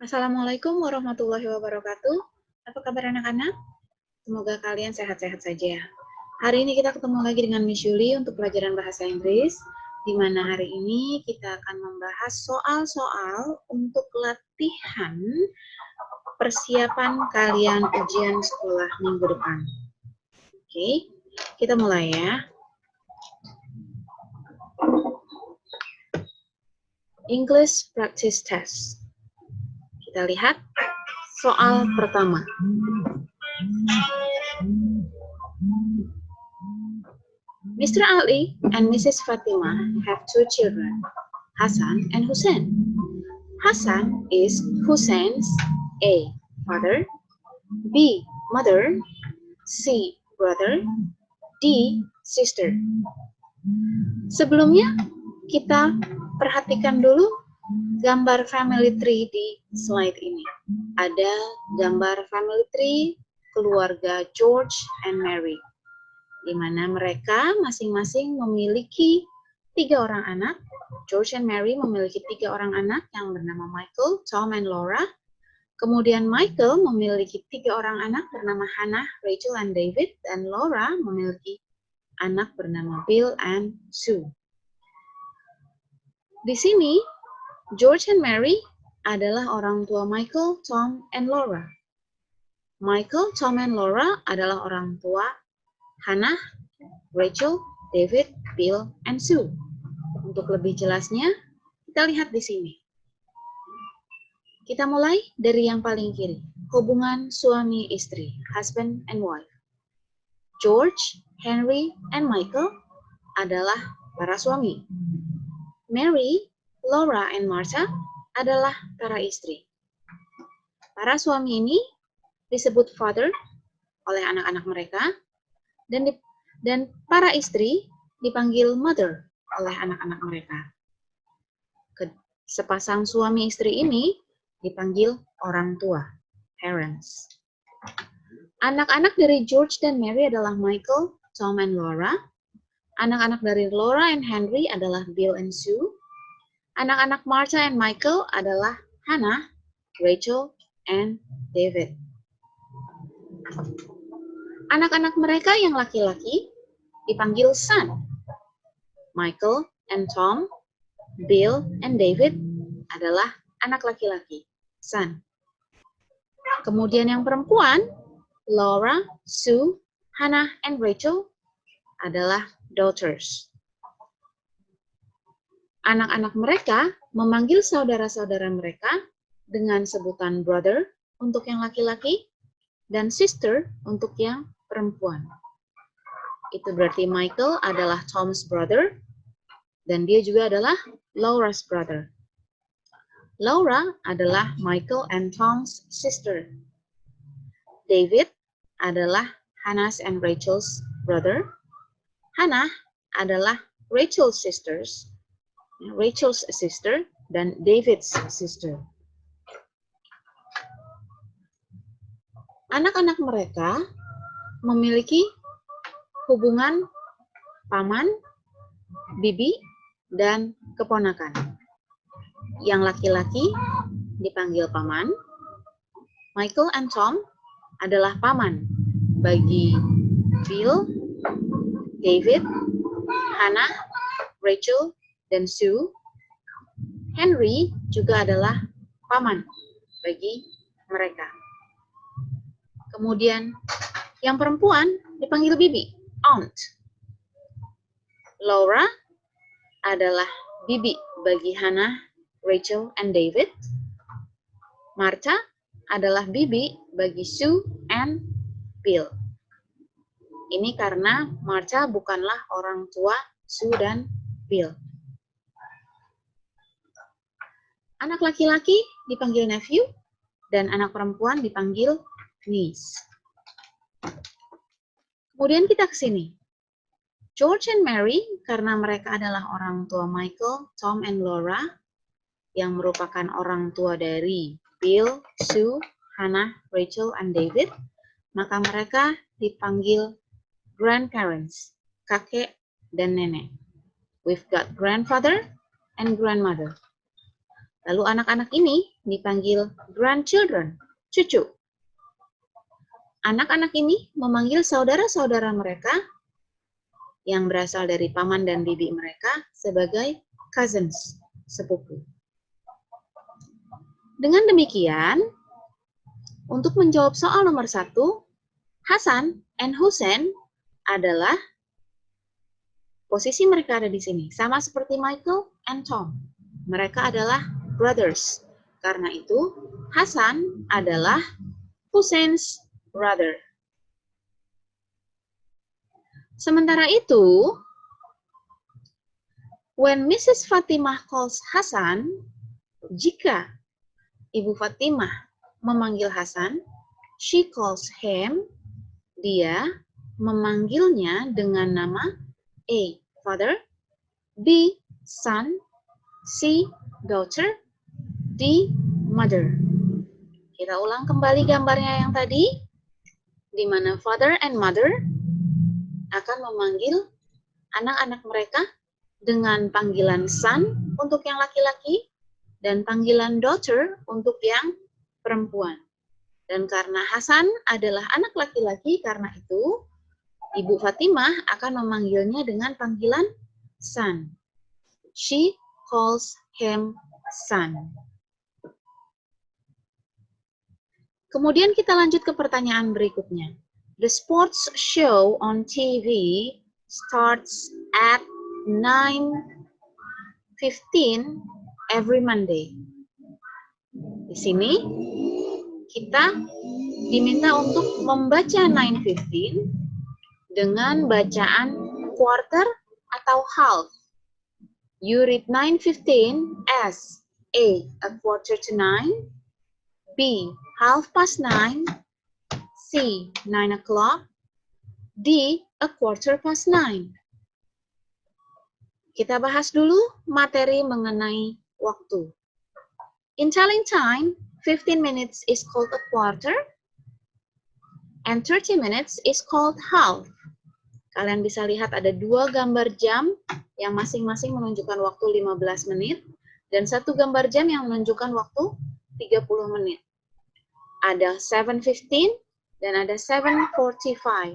Assalamualaikum warahmatullahi wabarakatuh. Apa kabar anak-anak? Semoga kalian sehat-sehat saja. Hari ini kita ketemu lagi dengan Miss Yuli untuk pelajaran bahasa Inggris, di mana hari ini kita akan membahas soal-soal untuk latihan persiapan kalian ujian sekolah minggu depan. Oke, kita mulai ya. English Practice Test. Kita lihat soal pertama. Mr. Ali and Mrs. Fatima have two children, Hassan and Hussein. Hassan is Hussein's A. father, B. mother, C. brother, D. sister. Sebelumnya, kita perhatikan dulu gambar family tree di slide ini. Ada gambar family tree keluarga George and Mary, di mana mereka masing-masing memiliki 3 orang anak. George and Mary memiliki 3 orang anak yang bernama Michael, Tom, and Laura. Kemudian Michael memiliki 3 orang anak bernama Hannah, Rachel, and David. Dan Laura memiliki anak bernama Bill and Sue. Di sini, George and Mary adalah orang tua Michael, Tom, and Laura. Michael, Tom, and Laura adalah orang tua Hannah, Rachel, David, Bill, and Sue. Untuk lebih jelasnya, kita lihat di sini. Kita mulai dari yang paling kiri, hubungan suami istri, husband and wife. George, Henry, and Michael adalah para suami. Mary, Laura, and Martha adalah para istri. Para suami ini disebut father oleh anak-anak mereka, dan para istri dipanggil mother oleh anak-anak mereka. Sepasang suami istri ini dipanggil orang tua, parents. Anak-anak dari George dan Mary adalah Michael, Tom, and Laura. Anak-anak dari Laura and Henry adalah Bill and Sue. Anak-anak Martha and Michael adalah Hannah, Rachel, and David. Anak-anak mereka yang laki-laki dipanggil son. Michael and Tom, Bill, and David adalah anak laki-laki, son. Kemudian yang perempuan, Laura, Sue, Hannah, and Rachel adalah daughters. Anak-anak mereka memanggil saudara-saudara mereka dengan sebutan brother untuk yang laki-laki dan sister untuk yang perempuan. Itu berarti Michael adalah Tom's brother dan dia juga adalah Laura's brother. Laura adalah Michael and Tom's sister. David adalah Hannah's and Rachel's brother. Hannah adalah Rachel's sister, dan David's sister. Anak-anak mereka memiliki hubungan paman, bibi, dan keponakan. Yang laki-laki dipanggil paman. Michael and Tom adalah paman bagi Bill, David, Hannah, Rachel, dan Sue. Henry juga adalah paman bagi mereka. Kemudian yang perempuan dipanggil bibi, aunt. Laura adalah bibi bagi Hannah, Rachel, and David. Martha adalah bibi bagi Sue and Bill. Ini karena Martha bukanlah orang tua Sue dan Bill. Anak laki-laki dipanggil nephew dan anak perempuan dipanggil niece. Kemudian kita ke sini. George and Mary, karena mereka adalah orang tua Michael, Tom, and Laura, yang merupakan orang tua dari Bill, Sue, Hannah, Rachel, and David, maka mereka dipanggil grandparents, kakek dan nenek. We've got grandfather and grandmother. Lalu anak-anak ini dipanggil grandchildren, cucu. Anak-anak ini memanggil saudara-saudara mereka yang berasal dari paman dan bibi mereka sebagai cousins, sepupu. Dengan demikian, untuk menjawab soal nomor 1, Hasan and Hussein adalah posisi mereka ada di sini, sama seperti Michael and Tom. Mereka adalah brothers. Karena itu, Hasan adalah Hussein's brother. Sementara itu, when Mrs. Fatimah calls Hasan, jika Ibu Fatimah memanggil Hasan, she calls him, dia memanggilnya dengan nama A. Father, B. Son, C. Daughter, D. Mother. Kita ulang kembali gambarnya yang tadi, di mana father and mother akan memanggil anak-anak mereka dengan panggilan son untuk yang laki-laki dan panggilan daughter untuk yang perempuan. Dan karena Hasan adalah anak laki-laki, karena itu Ibu Fatimah akan memanggilnya dengan panggilan son. She calls him son. Kemudian kita lanjut ke pertanyaan berikutnya. The sports show on TV starts at 9:15 every Monday. Di sini kita diminta untuk membaca 9:15 dengan bacaan quarter atau half. You read 9:15 as A. A quarter to 9, B. Half past 9, C. 9 o'clock, D. A quarter past 9. Kita bahas dulu materi mengenai waktu. In telling time, 15 minutes is called a quarter, and 30 minutes is called half. Kalian bisa lihat ada 2 gambar jam yang masing-masing menunjukkan waktu 15 menit, dan 1 gambar jam yang menunjukkan waktu 30 menit. Ada 7:15 dan ada 7:45.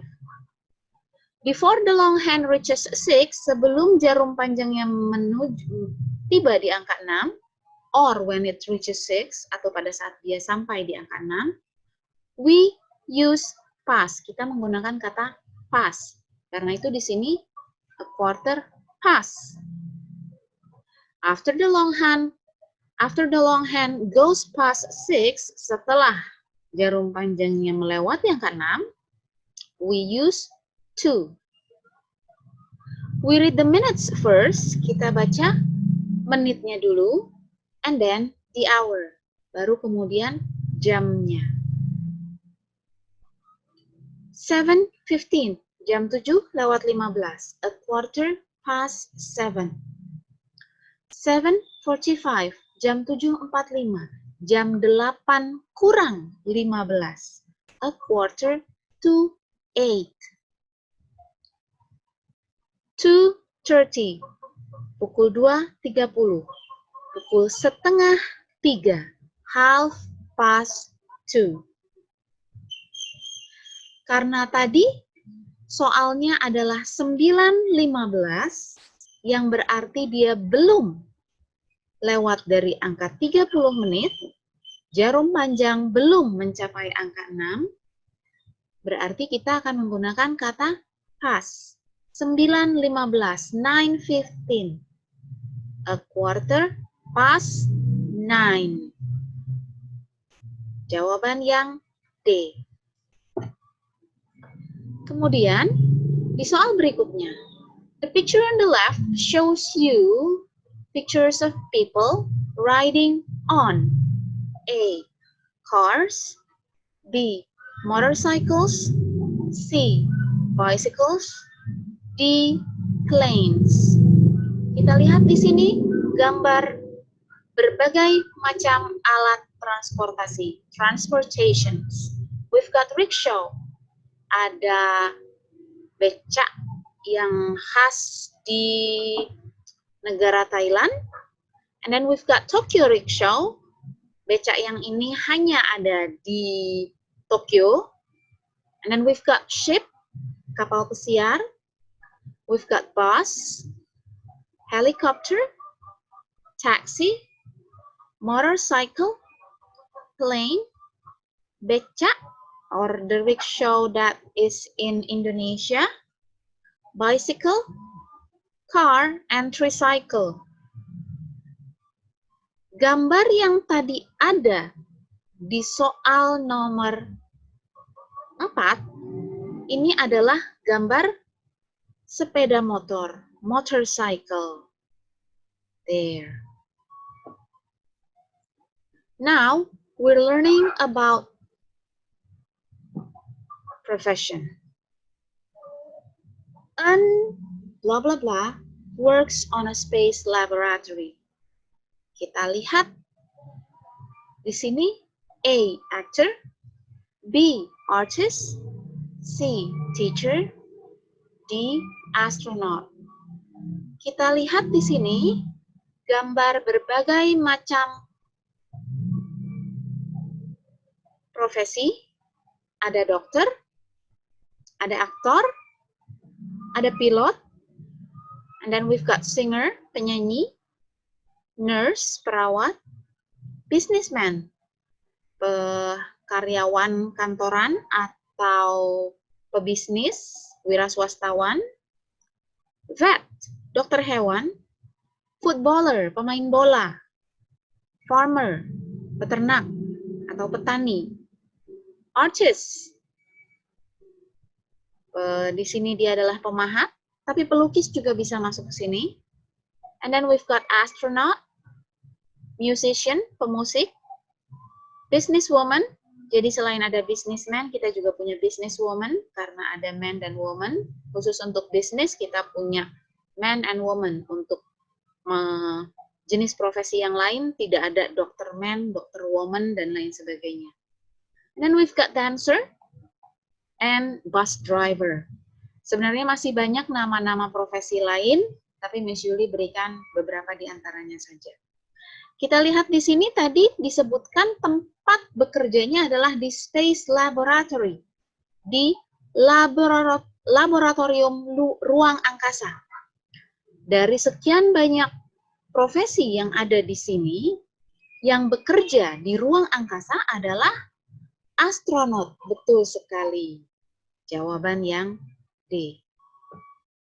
Before the long hand reaches 6, sebelum jarum panjangnya tiba di angka 6, or when it reaches 6, atau pada saat dia sampai di angka 6, we use past. Kita menggunakan kata past. Karena itu di sini a quarter past. After the long hand goes past 6, setelah jarum panjangnya melewati angka 6, we use 2. We read the minutes first, kita baca menitnya dulu, and then the hour, baru kemudian jamnya. 7:15, jam 7:15, a quarter past 7. 7:45, jam 7:45, jam 8 kurang 15, a quarter to 8. 2:30, pukul 2:30, pukul setengah 3, half past 2. Karena tadi soalnya adalah 9:15, yang berarti dia belum lewat dari angka 30 menit, jarum panjang belum mencapai angka 6, berarti kita akan menggunakan kata past. 9:15, 9:15. A quarter past 9. Jawaban yang D. Kemudian, di soal berikutnya, the picture on the left shows you pictures of people riding on A. Cars, B. Motorcycles, C. Bicycles, D. Planes. Kita lihat di sini gambar berbagai macam alat transportasi, transportations. We've got rickshaw, ada becak yang khas di negara Thailand, And then we've got Tokyo Rickshaw. Becak yang ini hanya ada di Tokyo. And then we've got ship, kapal pesiar. We've got bus, helicopter, taxi, motorcycle, plane, becak, or the rickshaw that is in Indonesia, bicycle, car, and tricycle. Gambar yang tadi ada di soal nomor 4, ini adalah gambar sepeda motor, motorcycle. There. Now, we're learning about profession. An blah blah blah works on a space laboratory. Kita lihat di sini A. Actor, B. Artist, C. Teacher, D. Astronaut. Kita lihat di sini gambar berbagai macam profesi. Ada dokter, ada aktor, ada pilot, and then we've got singer, penyanyi, nurse, perawat, businessman, karyawan kantoran atau pebisnis, wira swastawan, vet, dokter hewan, footballer, pemain bola, farmer, peternak atau petani, artist, di sini dia adalah pemahat, tapi pelukis juga bisa masuk ke sini. And then we've got astronaut, musician, pemusik, businesswoman. Jadi selain ada businessman, kita juga punya businesswoman karena ada man dan woman. Khusus untuk bisnis kita punya man and woman. Untuk jenis profesi yang lain tidak ada dokter man, dokter woman dan lain sebagainya. And then we've got dancer and bus driver. Sebenarnya masih banyak nama-nama profesi lain, tapi Miss Yuli berikan beberapa di antaranya saja. Kita lihat di sini tadi disebutkan tempat bekerjanya adalah di space laboratory, di laboratorium ruang angkasa. Dari sekian banyak profesi yang ada di sini, yang bekerja di ruang angkasa adalah astronot. Betul sekali. Jawaban yang D.